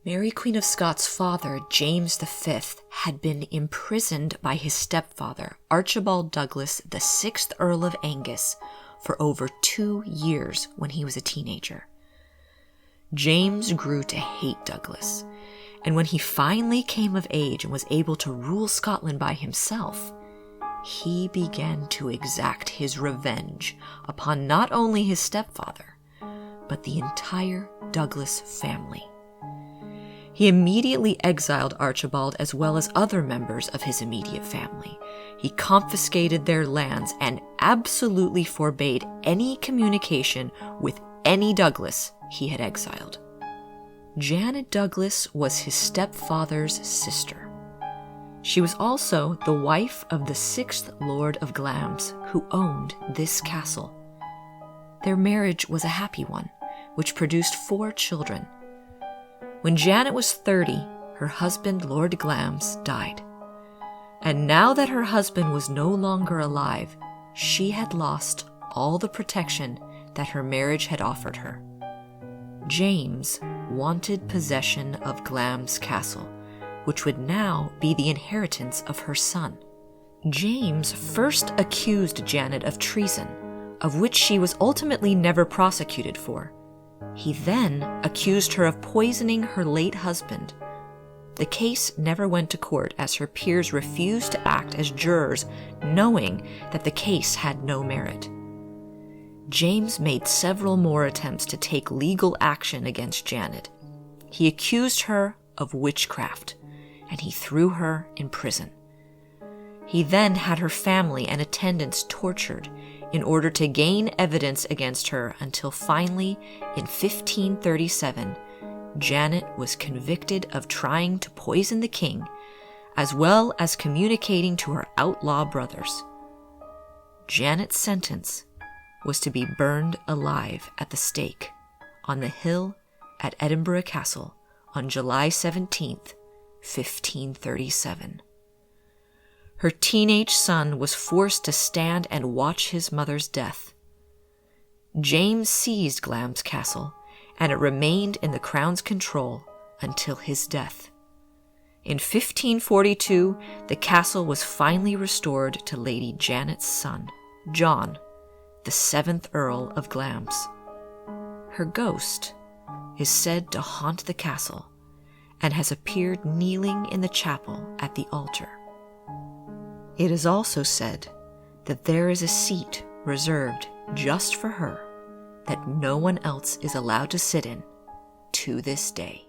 Mary Queen of Scots' father, James V, had been imprisoned by his stepfather, Archibald Douglas, the 6th Earl of Angus, for over 2 years when he was a teenager. James grew to hate Douglas, and when he finally came of age and was able to rule Scotland by himself, he began to exact his revenge upon not only his stepfather, but the entire Douglas family. He immediately exiled Archibald as well as other members of his immediate family. He confiscated their lands and absolutely forbade any communication with any Douglas he had exiled. Janet Douglas was his stepfather's sister. She was also the wife of the 6th Lord of Glamis, who owned this castle. Their marriage was a happy one, which produced 4 children. When Janet was 30, her husband, Lord Glamis, died. And now that her husband was no longer alive, she had lost all the protection that her marriage had offered her. James wanted possession of Glamis Castle, which would now be the inheritance of her son. James first accused Janet of treason, of which she was ultimately never prosecuted for. He then accused her of poisoning her late husband. The case never went to court as her peers refused to act as jurors, knowing that the case had no merit. James made several more attempts to take legal action against Janet. He accused her of witchcraft, and he threw her in prison. He then had her family and attendants tortured in order to gain evidence against her until finally, in 1537, Janet was convicted of trying to poison the king, as well as communicating to her outlaw brothers. Janet's sentence was to be burned alive at the stake on the hill at Edinburgh Castle on July 17th, 1537. Her teenage son was forced to stand and watch his mother's death. James seized Glamis Castle, and it remained in the crown's control until his death. In 1542, the castle was finally restored to Lady Janet's son, John, the 7th Earl of Glamis. Her ghost is said to haunt the castle and has appeared kneeling in the chapel at the altar. It is also said that there is a seat reserved just for her that no one else is allowed to sit in to this day.